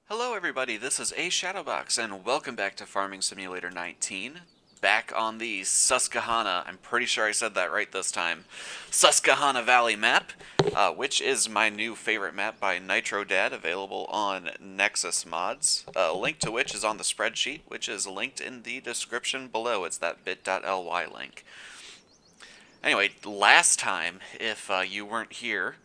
Hello everybody, this is A Shadowbox, and welcome back to Farming Simulator 19. Back on the Susquehanna, I'm pretty sure I said that right this time, Susquehanna Valley map, which is my new favorite map by Nitro Dad, available on Nexus Mods. A link to which is on the spreadsheet, which is linked in the description below. It's that bit.ly link. Anyway, last time, if you weren't here,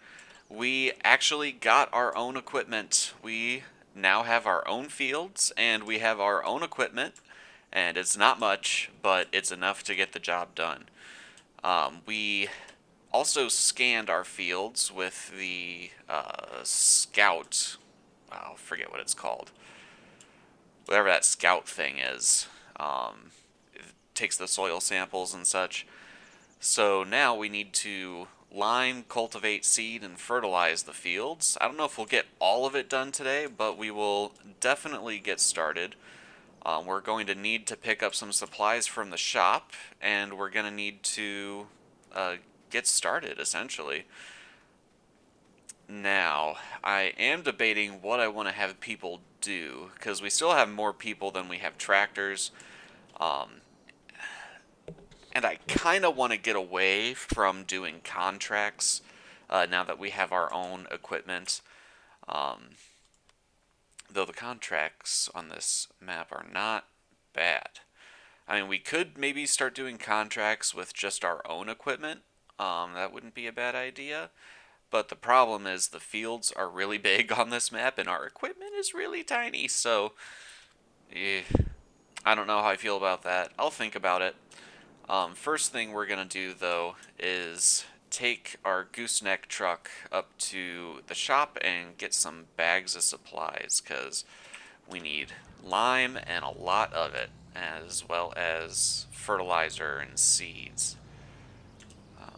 we actually got our own equipment. We now have our own fields and we have our own equipment, and it's not much, but it's enough to get the job done. We also scanned our fields with the scout. I forget what it's called. Whatever that scout thing is. It takes the soil samples and such. So now we need to lime, cultivate, seed, and fertilize the fields. I don't know if we'll get all of it done today, but we will definitely get started. We're going to need to pick up some supplies from the shop, and we're going to need to get started, essentially. Now, I am debating what I want to have people do, because we still have more people than we have tractors. And I kind of want to get away from doing contracts now that we have our own equipment. Though the contracts on this map are not bad. I mean, we could maybe start doing contracts with just our own equipment. That wouldn't be a bad idea. But the problem is the fields are really big on this map and our equipment is really tiny. So, I don't know how I feel about that. I'll think about it. First thing we're going to do, though, is take our gooseneck truck up to the shop and get some bags of supplies, because we need lime and a lot of it, as well as fertilizer and seeds.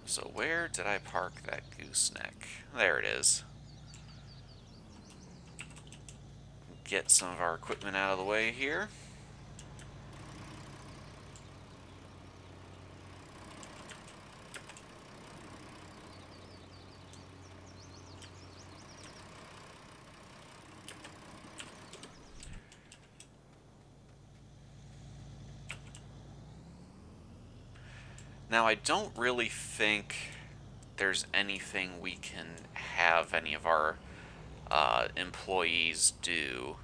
So where did I park that gooseneck? There it is. Get some of our equipment out of the way here. Now, I don't really think there's anything we can have any of our employees do,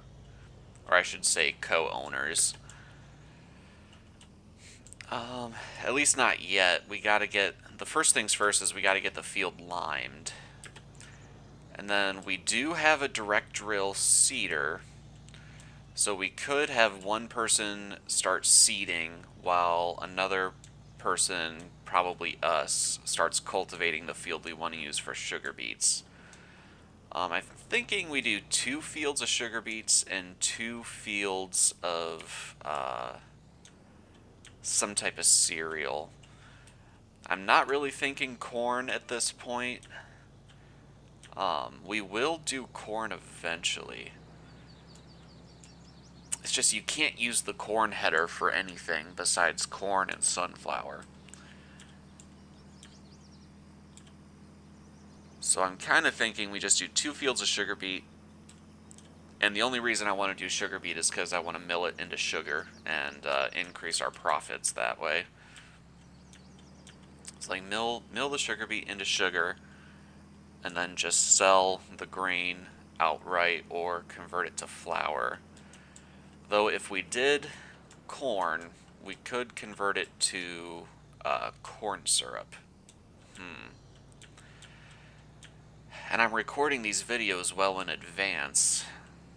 or I should say co-owners. At least not yet. We gotta get, the first things first is we gotta get the field limed. And then we do have a direct drill seeder, so we could have one person start seeding while another person, probably us, starts cultivating the field we want to use for sugar beets. I'm thinking we do 2 fields of sugar beets and 2 fields of some type of cereal. I'm not really thinking corn at this point. We will do corn eventually. It's just you can't use the corn header for anything besides corn and sunflower. So I'm kind of thinking we just do 2 fields of sugar beet. And the only reason I want to do sugar beet is because I want to mill it into sugar and increase our profits that way. It's like mill the sugar beet into sugar and then just sell the grain outright or convert it to flour. Though if we did corn, we could convert it to corn syrup. And I'm recording these videos well in advance,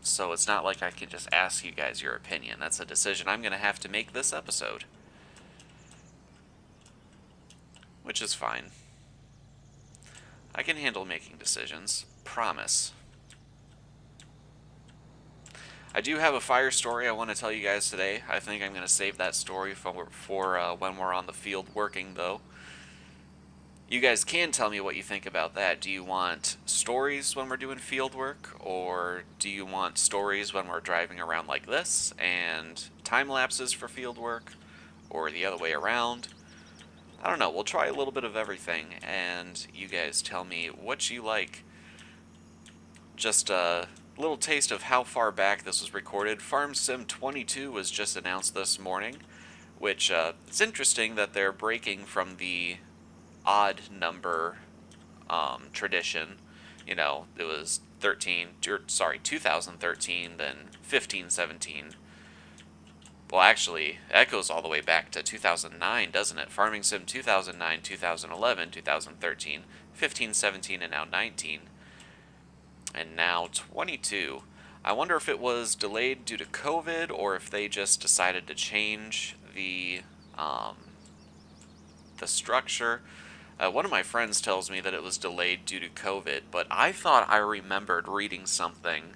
so it's not like I can just ask you guys your opinion. That's a decision I'm going to have to make this episode. Which is fine. I can handle making decisions. Promise. I do have a fire story I want to tell you guys today. I think I'm going to save that story for when we're on the field working, though. You guys can tell me what you think about that. Do you want stories when we're doing field work, or do you want stories when we're driving around like this and time lapses for field work, or the other way around? I don't know. We'll try a little bit of everything, and you guys tell me what you like. Just little taste of how far back this was recorded. Farm Sim 22 was just announced this morning, which it's interesting that they're breaking from the odd number tradition. You know, it was 2013, then 15, 17. Well, actually, that goes all the way back to 2009, doesn't it? Farming Sim 2009, 2011, 2013, 15, 17, and now 19. And now 22. I wonder if it was delayed due to COVID or if they just decided to change um, the structure. One of my friends tells me that it was delayed due to COVID, but I thought I remembered reading something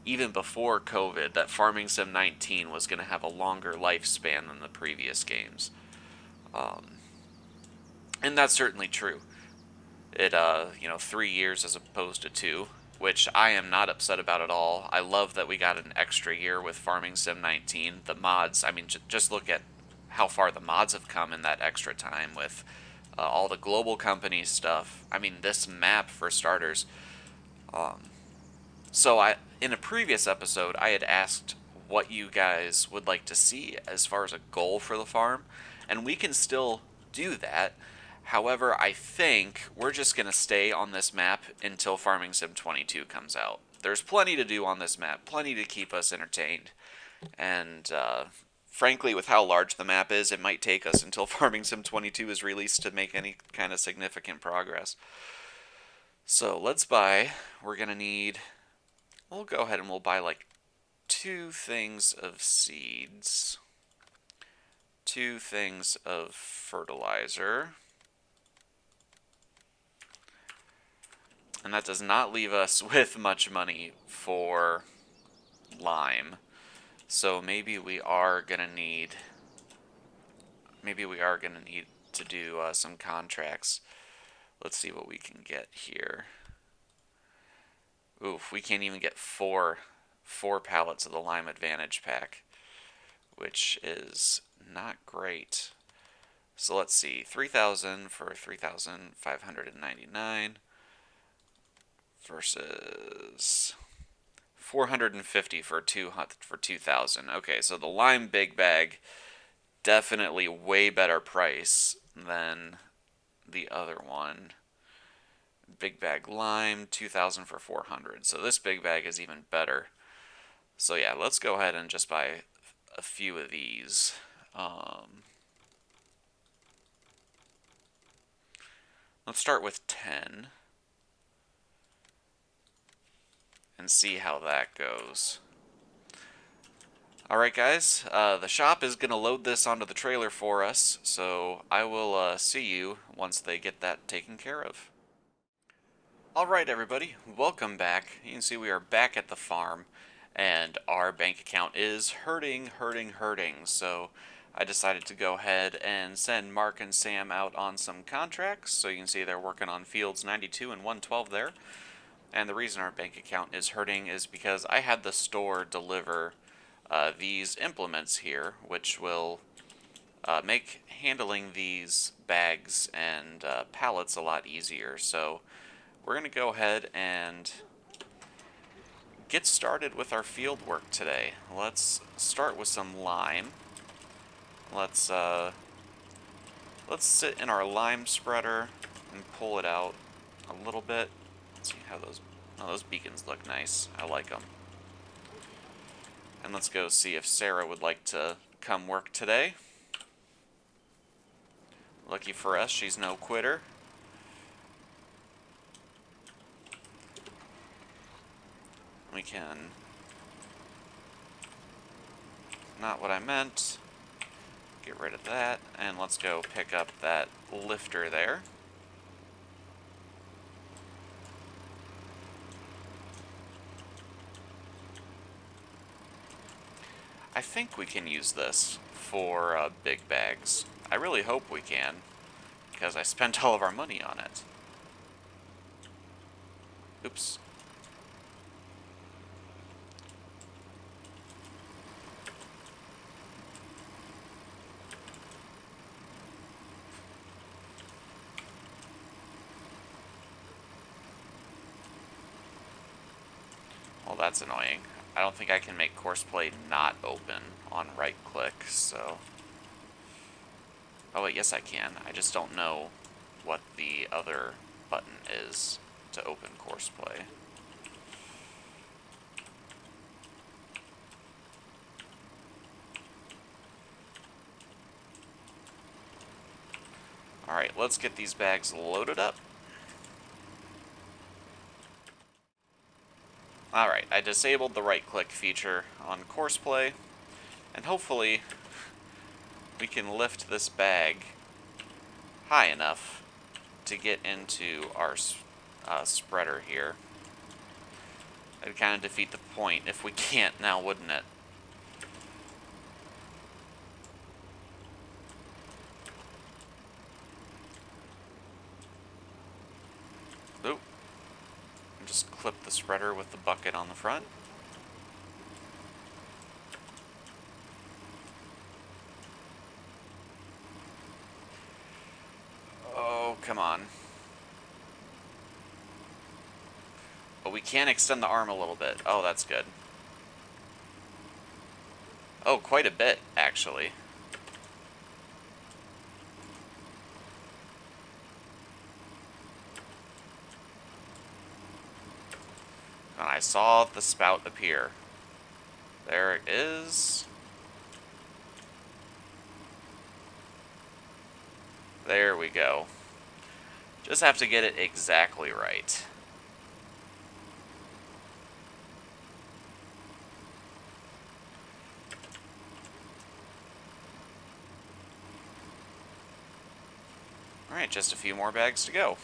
even before COVID that Farming Sim 19 was going to have a longer lifespan than the previous games. And that's certainly true. It, 3 years as opposed to two, which I am not upset about at all. I love that we got an extra year with Farming Sim 19. The mods, I mean, just look at how far the mods have come in that extra time with all the global company stuff. I mean, this map for starters. In a previous episode, I had asked what you guys would like to see as far as a goal for the farm, and we can still do that. However, I think we're just going to stay on this map until Farming Sim 22 comes out. There's plenty to do on this map, plenty to keep us entertained, and frankly, with how large the map is, it might take us until Farming Sim 22 is released to make any kind of significant progress. So let's buy. We're going to need... We'll go ahead and we'll buy like 2 things of seeds, 2 things of fertilizer, and that does not leave us with much money for lime. So maybe we are gonna need to do some contracts. Let's see what we can get here. Oof, we can't even get four pallets of the Lime Advantage pack, which is not great. So let's see, 3,000 for 3,599 versus 450 for 2,000. Okay, so the Lime Big Bag, definitely way better price than the other one. Big Bag Lime, 2,000 for 400. So this big bag is even better. So yeah, let's go ahead and just buy a few of these. Let's start with 10 and see how that goes. Alright guys, the shop is going to load this onto the trailer for us, so I will see you once they get that taken care of. Alright everybody, welcome back. You can see we are back at the farm, and our bank account is hurting. So I decided to go ahead and send Mark and Sam out on some contracts. So you can see they're working on fields 92 and 112 there. And the reason our bank account is hurting is because I had the store deliver these implements here, which will make handling these bags and pallets a lot easier. So we're going to go ahead and get started with our field work today. Let's start with some lime. Let's sit in our lime spreader and pull it out a little bit. Let's see how those beacons look nice. I like them. And let's go see if Sarah would like to come work today. Lucky for us, she's no quitter. We can... Not what I meant. Get rid of that, and let's go pick up that lifter there. I think we can use this for big bags. I really hope we can, because I spent all of our money on it. Oops. that's annoying. I don't think I can make course play not open on right click, so... Oh wait, yes I can. I just don't know what the other button is to open course play. Alright, let's get these bags loaded up. Alright, I disabled the right-click feature on course play, and hopefully we can lift this bag high enough to get into our spreader here. It'd kind of defeat the point if we can't now, wouldn't it? Oop. Just clip the spreader with the bucket on the front. Oh, come on. But we can extend the arm a little bit. Oh, that's good. Oh, quite a bit, actually. And I saw the spout appear. There it is. There we go. Just have to get it exactly right. Alright, just a few more bags to go.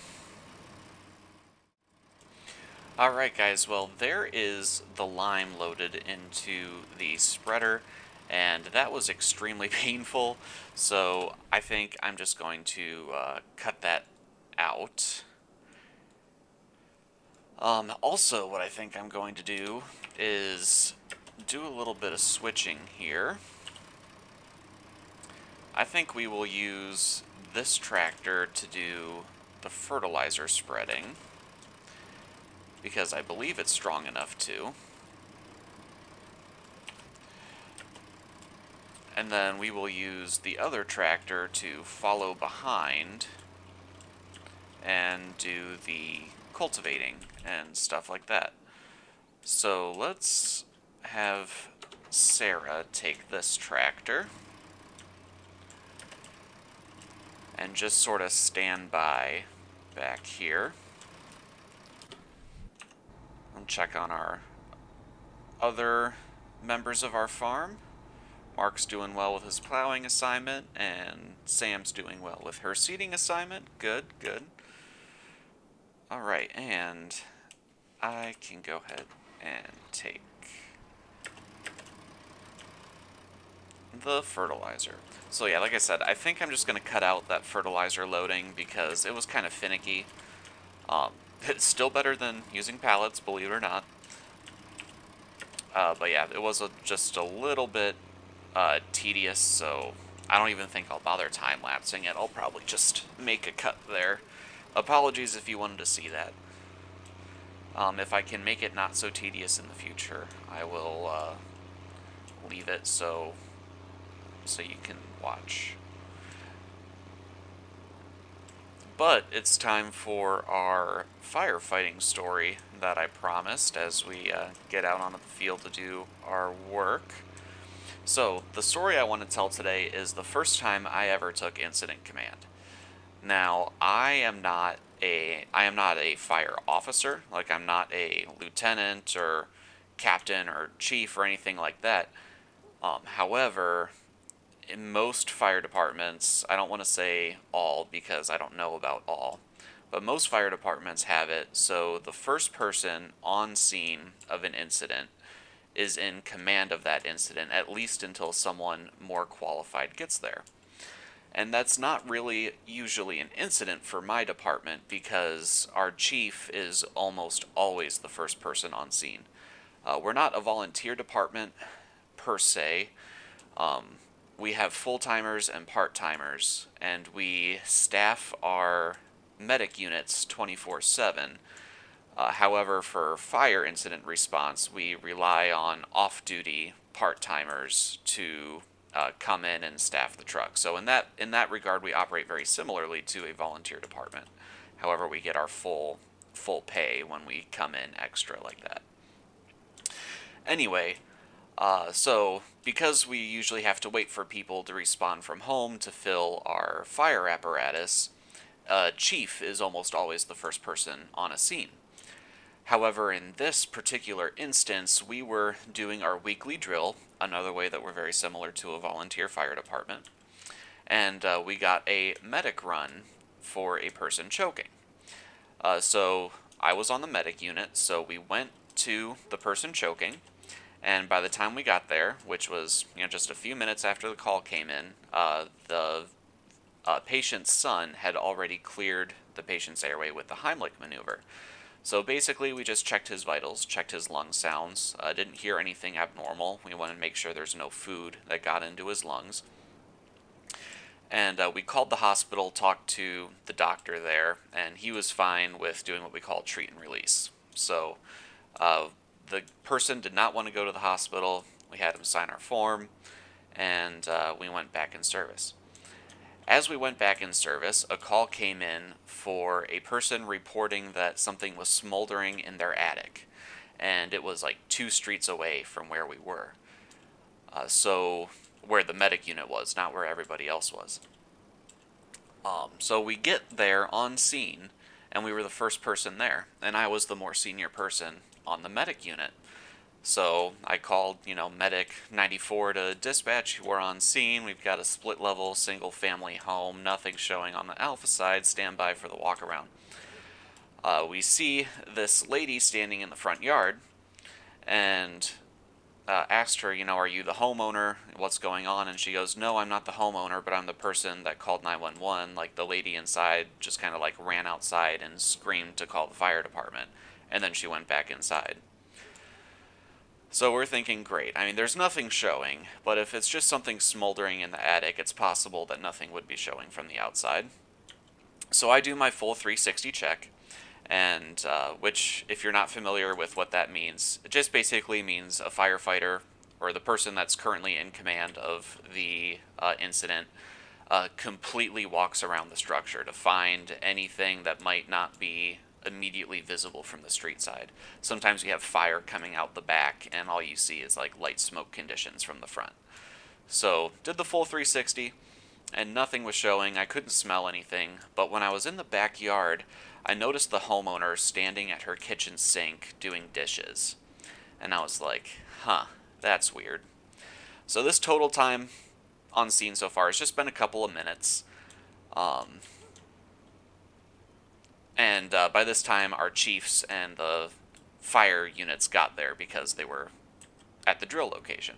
Alright guys, well there is the lime loaded into the spreader, and that was extremely painful, so I think I'm just going to cut that out. Also, what I think I'm going to do is do a little bit of switching here. I think we will use this tractor to do the fertilizer spreading, because I believe it's strong enough to. And then we will use the other tractor to follow behind and do the cultivating and stuff like that. So let's have Sarah take this tractor and just sort of stand by back here. I'll check on our other members of our farm. Mark's doing well with his plowing assignment, and Sam's doing well with her seeding assignment. Good, good. Alright, and I can go ahead and take the fertilizer. So yeah, like I said, I think I'm just going to cut out that fertilizer loading because it was kind of finicky. It's still better than using pallets, believe it or not. But yeah, it was just a little bit tedious, so I don't even think I'll bother time-lapsing it. I'll probably just make a cut there. Apologies if you wanted to see that. If I can make it not so tedious in the future, I will leave it so you can watch. But it's time for our firefighting story that I promised as we get out onto the field to do our work. So, the story I want to tell today is the first time I ever took incident command. Now, I am not a fire officer, like I'm not a lieutenant or captain or chief or anything like that. However, in most fire departments, I don't want to say all because I don't know about all, but most fire departments have it, so the first person on scene of an incident is in command of that incident, at least until someone more qualified gets there. And that's not really usually an incident for my department because our chief is almost always the first person on scene. We're not a volunteer department per se. We have full-timers and part-timers, and we staff our medic units 24/7. However, for fire incident response, we rely on off-duty part-timers to come in and staff the truck. So in that regard, we operate very similarly to a volunteer department. However, we get our full pay when we come in extra like that. Anyway, so because we usually have to wait for people to respawn from home to fill our fire apparatus, chief is almost always the first person on a scene. However, in this particular instance, we were doing our weekly drill, another way that we're very similar to a volunteer fire department, and we got a medic run for a person choking. So I was on the medic unit, so we went to the person choking, and by the time we got there, which was just a few minutes after the call came in, the patient's son had already cleared the patient's airway with the Heimlich maneuver. So basically, we just checked his vitals, checked his lung sounds, didn't hear anything abnormal. We wanted to make sure there's no food that got into his lungs. And we called the hospital, talked to the doctor there, and he was fine with doing what we call treat and release. So the person did not want to go to the hospital. We had him sign our form, and we went back in service. As we went back in service, a call came in for a person reporting that something was smoldering in their attic, and it was like 2 streets away from where we were. So where the medic unit was, not where everybody else was. So we get there on scene, and we were the first person there, and I was the more senior person on the medic unit. So I called, Medic 94 to dispatch. We're on scene. We've got a split-level, single-family home. Nothing showing on the alpha side. Stand by for the walk-around. We see this lady standing in the front yard, and asked her, are you the homeowner? What's going on? And she goes, no, I'm not the homeowner, but I'm the person that called 911. Like, the lady inside just kind of ran outside and screamed to call the fire department. And then she went back inside. So we're thinking, great. I mean, there's nothing showing, but if it's just something smoldering in the attic, it's possible that nothing would be showing from the outside. So I do my full 360 check, and which, if you're not familiar with what that means, it just basically means a firefighter, or the person that's currently in command of the incident, completely walks around the structure to find anything that might not be immediately visible from the street side. Sometimes you have fire coming out the back, and all you see is light smoke conditions from the front. So did the full 360, and nothing was showing. I couldn't smell anything, but when I was in the backyard, I noticed the homeowner standing at her kitchen sink doing dishes, and I was like, that's weird. So this total time on scene so far has just been a couple of minutes. And by this time, our chiefs and the fire units got there because they were at the drill location.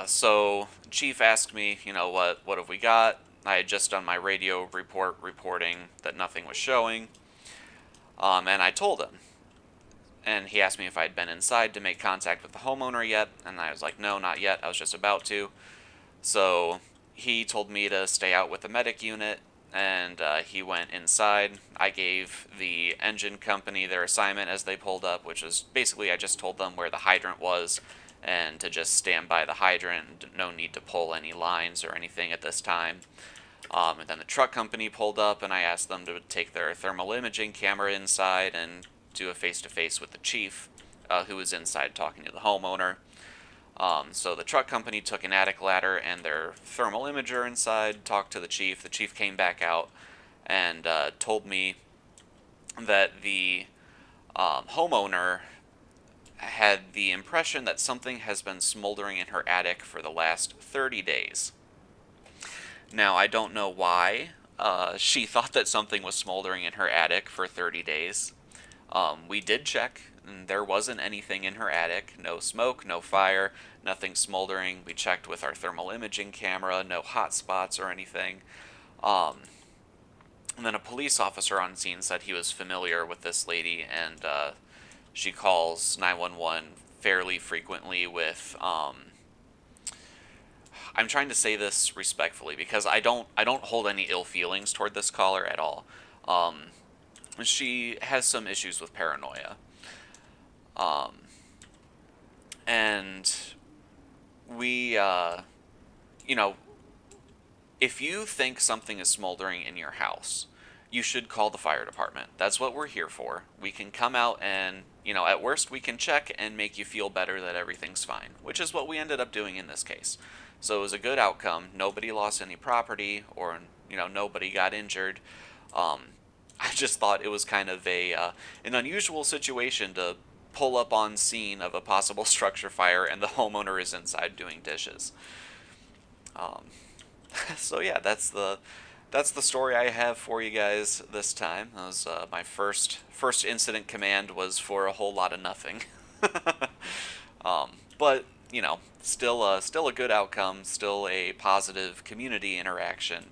So chief asked me, what have we got? I had just done my radio report reporting that nothing was showing. And I told him. And he asked me if I'd been inside to make contact with the homeowner yet. And I was like, no, not yet. I was just about to. So he told me to stay out with the medic unit. And he went inside. I gave the engine company their assignment as they pulled up, which was basically I just told them where the hydrant was and to just stand by the hydrant. No need to pull any lines or anything at this time. And then the truck company pulled up, and I asked them to take their thermal imaging camera inside and do a face-to-face with the chief, who was inside talking to the homeowner. So the truck company took an attic ladder and their thermal imager inside, talked to the chief. The chief came back out and told me that the homeowner had the impression that something has been smoldering in her attic for the last 30 days. Now, I don't know why she thought that something was smoldering in her attic for 30 days. We did check, and there wasn't anything in her attic. No smoke, no fire, nothing smoldering. We checked with our thermal imaging camera, no hot spots or anything. And then a police officer on scene said he was familiar with this lady, and she calls 911 fairly frequently with... I'm trying to say this respectfully because I don't hold any ill feelings toward this caller at all. she has some issues with paranoia. Um, and we, you know, if you think something is smoldering in your house, you should call the fire department. That's what we're here for. We can come out and, at worst, we can check and make you feel better that everything's fine, which is what we ended up doing in this case. So it was a good outcome. Nobody lost any property, or, nobody got injured. Um, I just thought it was kind of an unusual situation to pull up on scene of a possible structure fire and the homeowner is inside doing dishes. Um, so yeah, that's the story I have for you guys this time. That was my first incident command was for a whole lot of nothing. But still a good outcome, still a positive community interaction,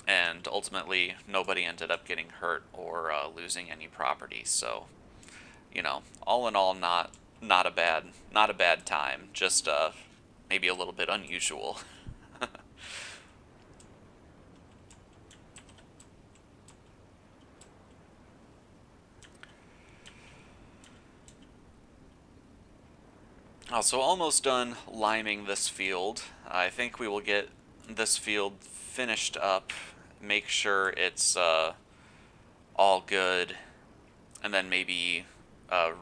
and ultimately nobody ended up getting hurt or losing any property. So all in all, not a bad time. Just maybe a little bit unusual. So almost done liming this field. I think we will get this field finished up, make sure it's all good, and then maybe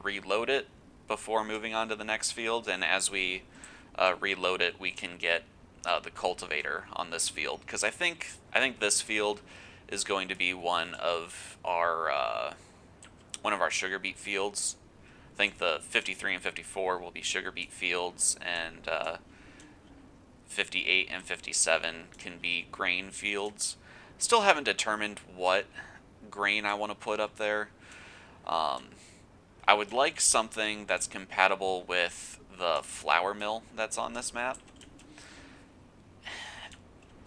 reload it before moving on to the next field. And as we reload it, we can get the cultivator on this field, because I think this field is going to be one of our sugar beet fields. I think the 53 and 54 will be sugar beet fields, and 58 and 57 can be grain fields. Still haven't determined what grain I want to put up there. I would like something that's compatible with the flour mill that's on this map.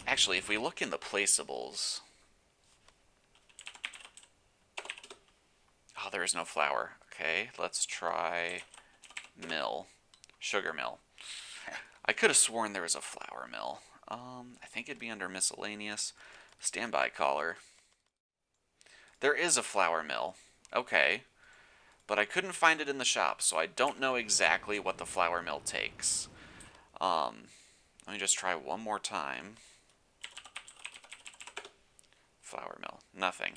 Actually, if we look in the placeables... Oh, there is no flour. Okay, let's try mill. Sugar mill. I could have sworn there was a flour mill. I think it'd be under miscellaneous. Standby caller. There is a flour mill. Okay. But I couldn't find it in the shop, so I don't know exactly what the flour mill takes. Let me just try one more time. Flour mill. Nothing.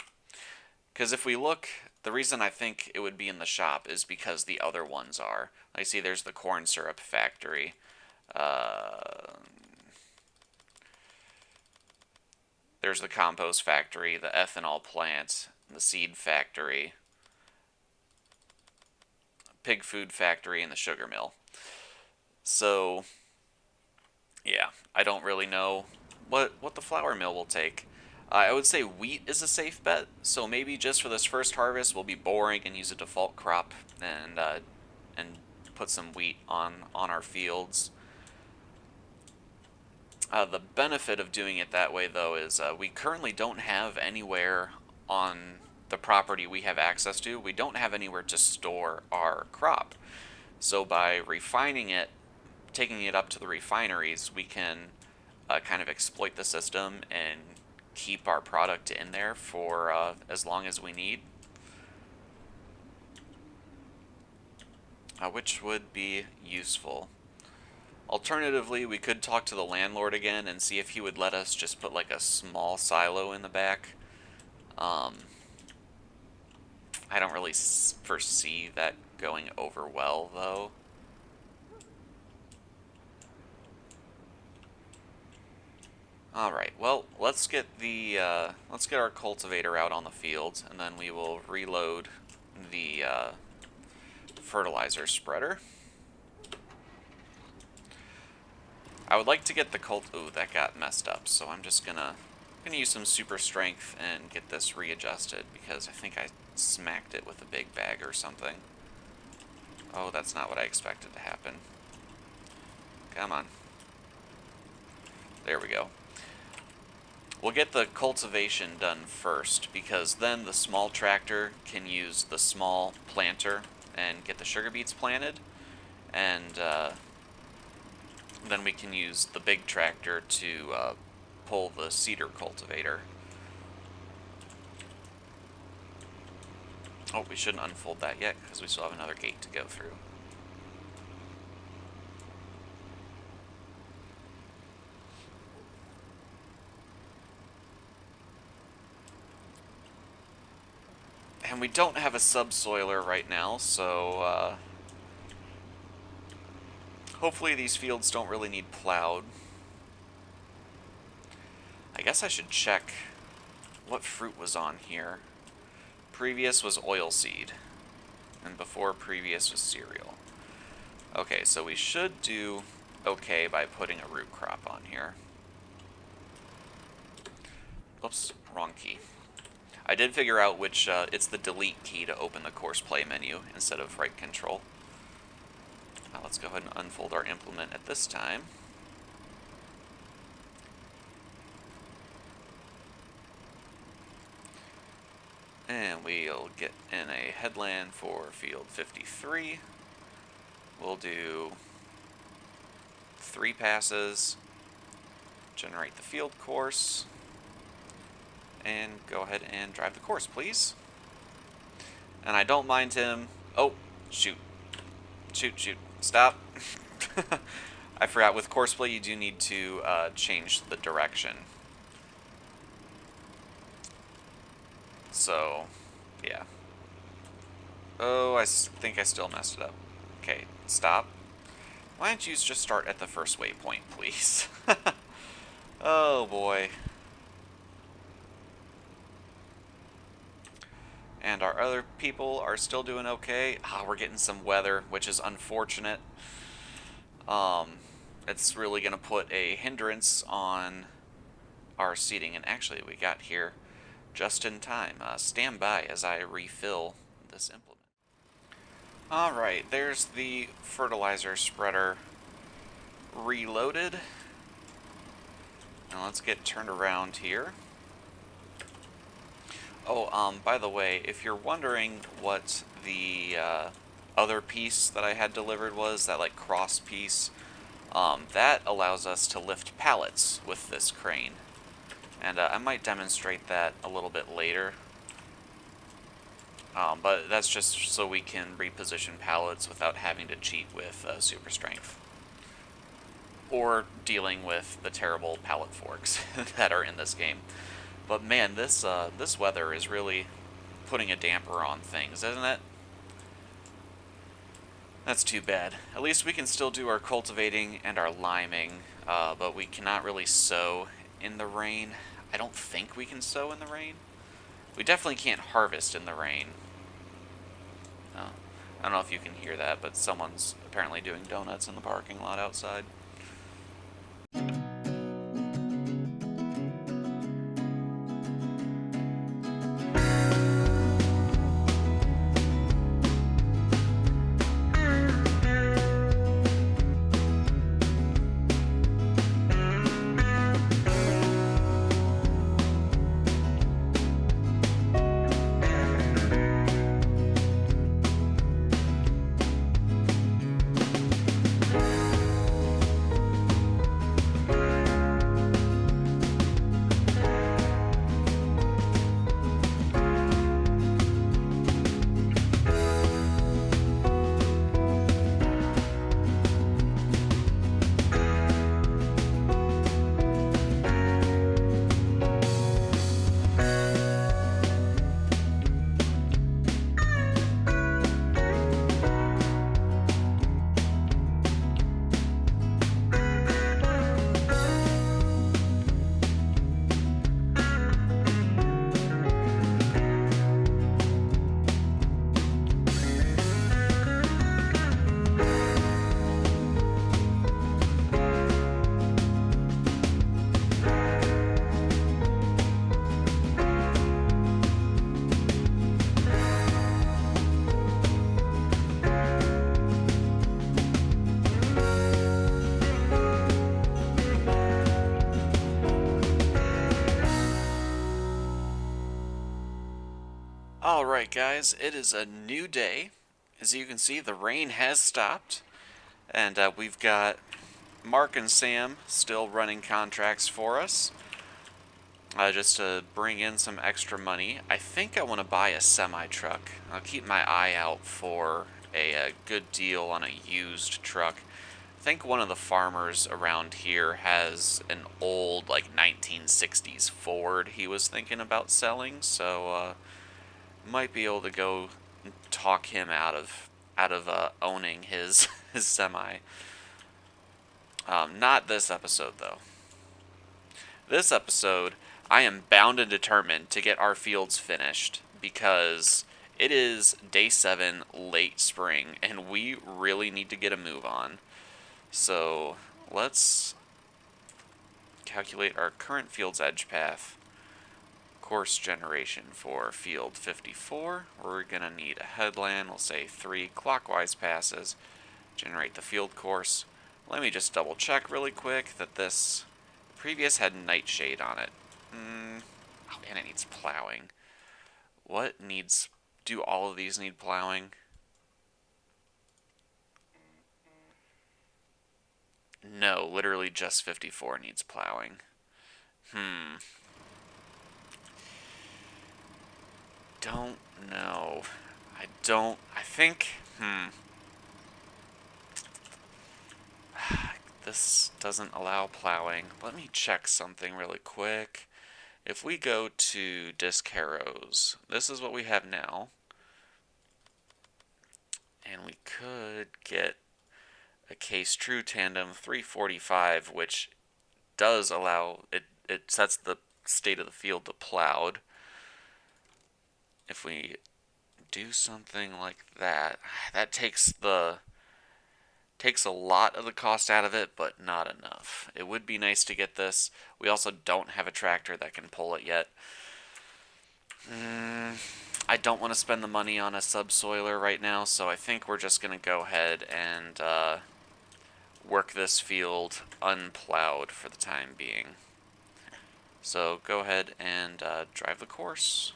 Because if we look, the reason I think it would be in the shop is because the other ones are. I see there's the corn syrup factory. There's the compost factory, the ethanol plant, the seed factory, pig food factory, and the sugar mill. So, yeah, I don't really know what the flour mill will take. I would say wheat is a safe bet, so maybe just for this first harvest we'll be boring and use a default crop and put some wheat on our fields. The benefit of doing it that way, though, is we currently don't have anywhere on the property we have access to. We don't have anywhere to store our crop. So by refining it, taking it up to the refineries, we can kind of exploit the system and keep our product in there for as long as we need. Which would be useful. Alternatively, we could talk to the landlord again and see if he would let us just put like a small silo in the back. I don't really foresee that going over well, though. Alright, well, let's get our cultivator out on the field, and then we will reload the fertilizer spreader. I would like to get the ooh, that got messed up, so I'm just gonna use some super strength and get this readjusted, because I think I smacked it with a big bag or something. Oh, that's not what I expected to happen. Come on. There we go. We'll get the cultivation done first, because then the small tractor can use the small planter and get the sugar beets planted, and then we can use the big tractor to pull the cedar cultivator. Oh, we shouldn't unfold that yet, because we still have another gate to go through. And we don't have a subsoiler right now, so hopefully these fields don't really need plowed. I guess I should check what fruit was on here. Previous was oilseed, and before previous was cereal. Okay, so we should do okay by putting a root crop on here. Oops, wrong key. I did figure out which, it's the delete key to open the course play menu instead of right control. Now let's go ahead and unfold our implement at this time. And we'll get in a headland for field 53. We'll do 3 passes, generate the field course, and go ahead and drive the course, please. And I don't mind him... Oh, shoot. Shoot. Stop. I forgot, with course play you do need to change the direction. So, yeah. Oh, I think I still messed it up. Okay, stop. Why don't you just start at the first waypoint, please? Oh, boy. And our other people are still doing okay. Ah, we're getting some weather, which is unfortunate. It's really going to put a hindrance on our seating. And actually, we got here just in time. Stand by as I refill this implement. Alright, there's the fertilizer spreader reloaded. Now let's get turned around here. Oh, by the way, if you're wondering what the other piece that I had delivered was, that like cross piece, that allows us to lift pallets with this crane. And I might demonstrate that a little bit later. But that's just so we can reposition pallets without having to cheat with super strength. Or dealing with the terrible pallet forks that are in this game. But man, this weather is really putting a damper on things, isn't it? That's too bad. At least we can still do our cultivating and our liming, but we cannot really sow in the rain. I don't think we can sow in the rain. We definitely can't harvest in the rain. I don't know if you can hear that, but someone's apparently doing donuts in the parking lot outside. Alright guys, it is a new day. As you can see, the rain has stopped. And we've got Mark and Sam still running contracts for us. just to bring in some extra money. I think I want to buy a semi-truck. I'll keep my eye out for a good deal on a used truck. I think one of the farmers around here has an old, like, 1960s Ford he was thinking about selling, so might be able to go talk him out of owning his his semi. Not this episode though. This episode, I am bound and determined to get our fields finished because it is day 7, late spring, and we really need to get a move on. So let's calculate our current field's edge path. Course generation for field 54. We're going to need a headland. We'll say 3 clockwise passes. Generate the field course. Let me just double check really quick that this previous had nightshade on it. Oh, and it needs plowing. What needs... Do all of these need plowing? No, literally just 54 needs plowing. Don't know. I think, this doesn't allow plowing. Let me check something really quick. If we go to disc harrows, this is what we have now. And we could get a case true tandem 345, which does allow, it sets the state of the field to plowed. If we do something like that, that takes a lot of the cost out of it, but not enough. It would be nice to get this. We also don't have a tractor that can pull it yet. I don't want to spend the money on a subsoiler right now, so I think we're just going to go ahead and work this field unplowed for the time being. So go ahead and drive the course.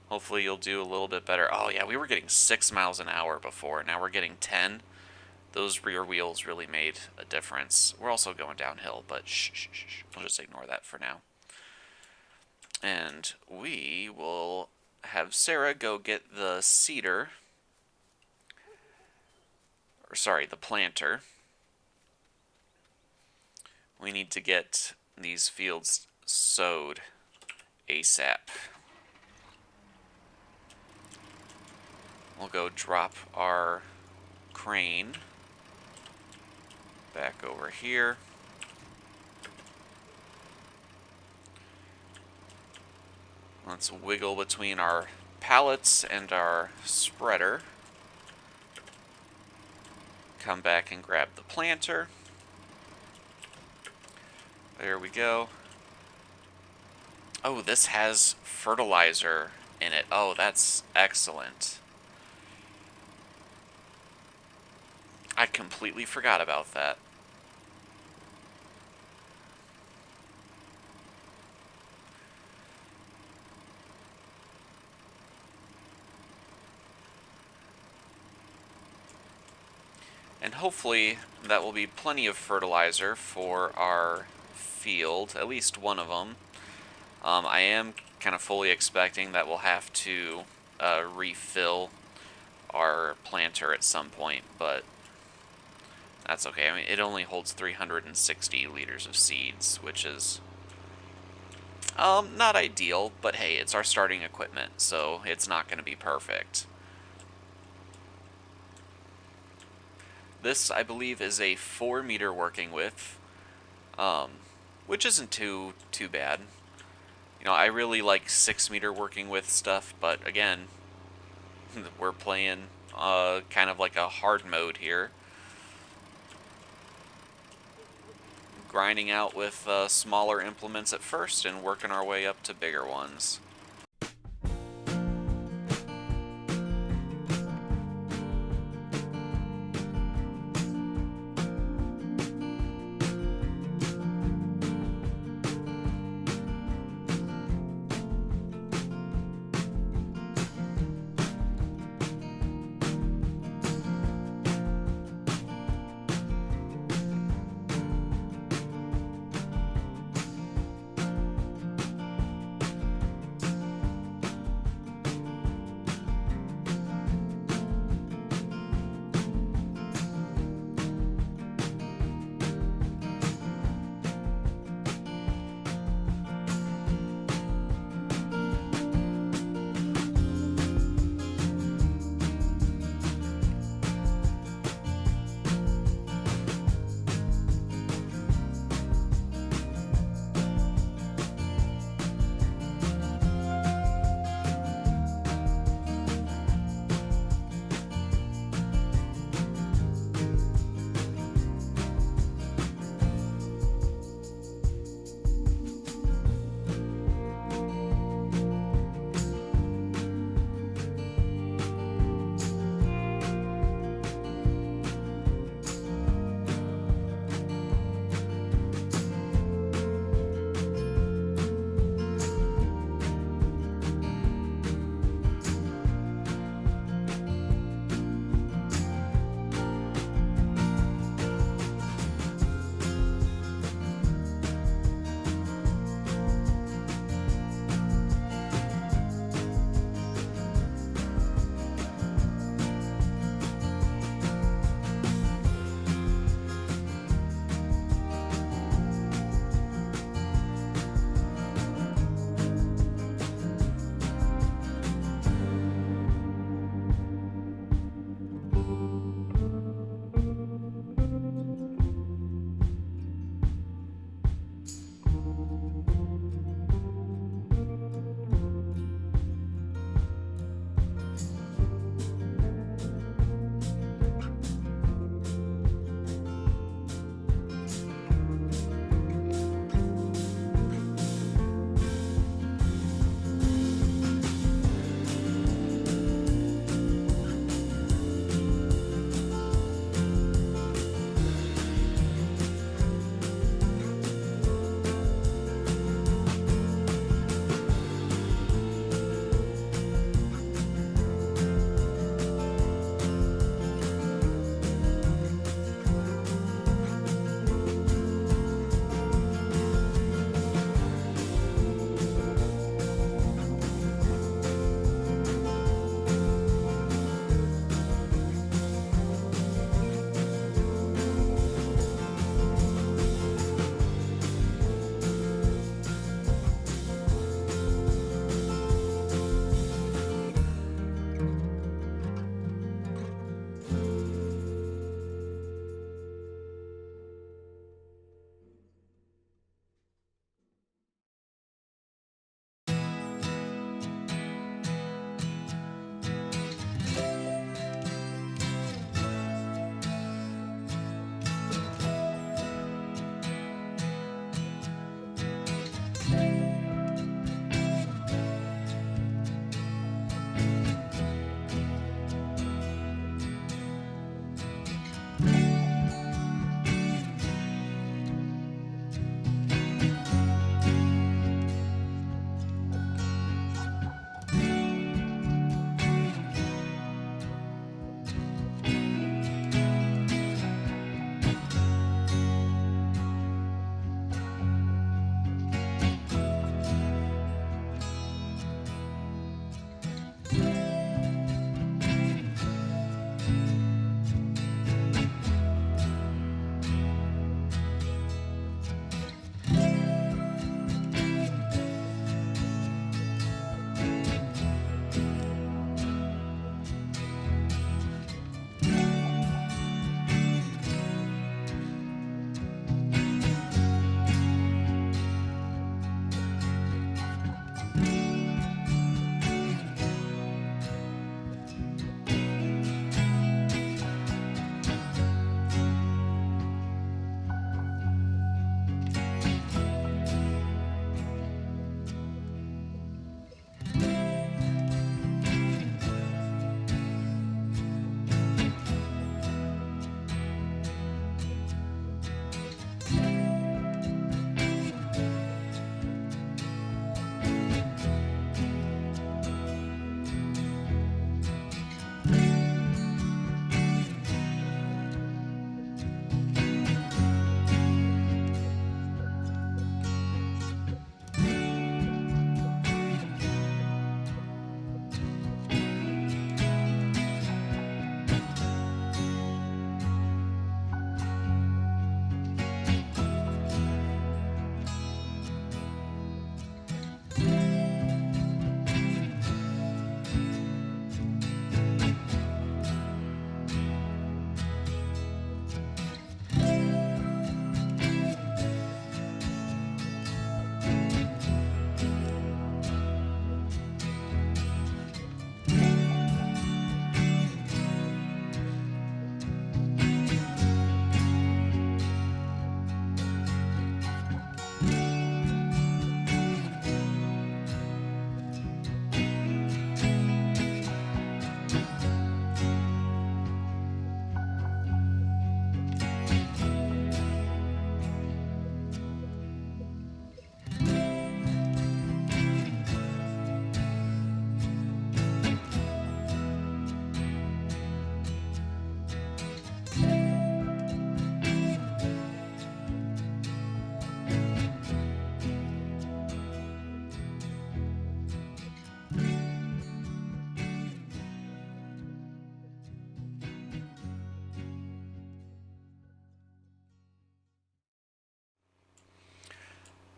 Hopefully you'll do a little bit better. Oh yeah, we were getting 6 miles an hour before. Now we're getting 10. Those rear wheels really made a difference. We're also going downhill, but shh. We'll just ignore that for now. And we will have Sarah go get the seeder. Or sorry, the planter. We need to get these fields sowed ASAP. We'll go drop our crane back over here. Let's wiggle between our pallets and our spreader. Come back and grab the planter. There we go. Oh, this has fertilizer in it. Oh, that's excellent. I completely forgot about that. And hopefully that will be plenty of fertilizer for our field, at least one of them. I am kind of fully expecting that we'll have to refill our planter at some point, but that's okay. I mean, it only holds 360 liters of seeds, which is not ideal, but hey, it's our starting equipment, so it's not going to be perfect. This, I believe, is a 4-meter working width, which isn't too bad. You know, I really like 6-meter working width stuff, but again, we're playing kind of like a hard mode here. Grinding out with smaller implements at first and working our way up to bigger ones.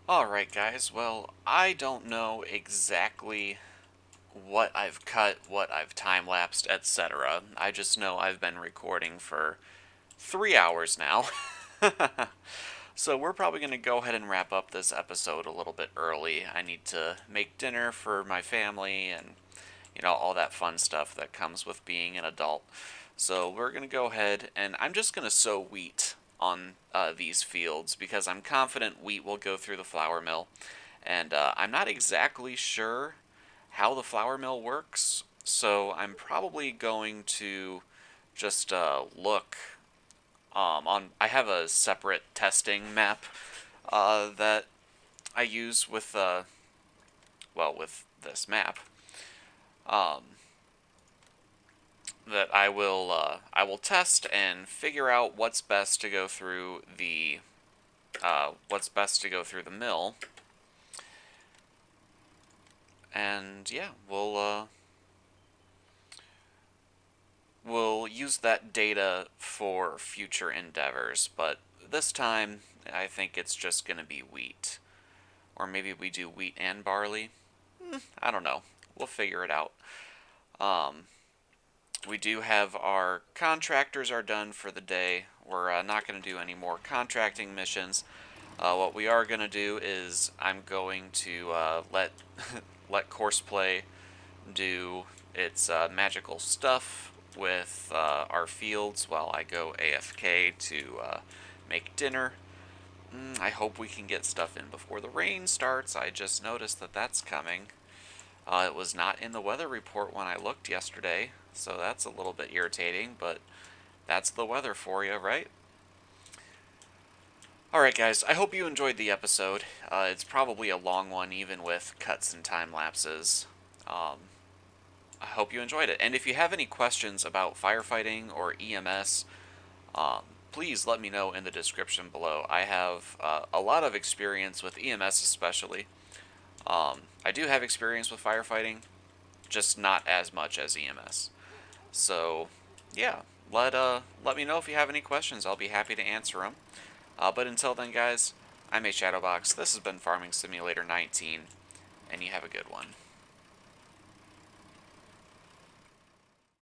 Alright guys, well, I don't know exactly what I've cut, what I've time-lapsed, etc. I just know I've been recording for 3 hours now. So we're probably going to go ahead and wrap up this episode a little bit early. I need to make dinner for my family and, all that fun stuff that comes with being an adult. So we're going to go ahead and I'm just going to sow wheat on these fields because I'm confident wheat will go through the flour mill. And I'm not exactly sure how the flour mill works, so I'm probably going to just look on. I have a separate testing map that I use with with this map. Um, that I will test and figure out what's best to go through the mill, and yeah, we'll use that data for future endeavors. But this time, I think it's just gonna be wheat, or maybe we do wheat and barley. I don't know. We'll figure it out. Um, We do have our contractors are done for the day. We're not going to do any more contracting missions. What we are going to do is I'm going to let Courseplay do its magical stuff with our fields while I go AFK to make dinner. I hope we can get stuff in before the rain starts. I just noticed that that's coming. It was not in the weather report when I looked yesterday, so that's a little bit irritating, but that's the weather for you, right? Alright guys, I hope you enjoyed the episode. It's probably a long one, even with cuts and time lapses. I hope you enjoyed it. And if you have any questions about firefighting or EMS, um, please let me know in the description below. I have a lot of experience with EMS especially. I do have experience with firefighting, just not as much as EMS. So, yeah, let me know if you have any questions. I'll be happy to answer them. But until then, guys, I'm a Shadowbox. This has been Farming Simulator 19, and you have a good one.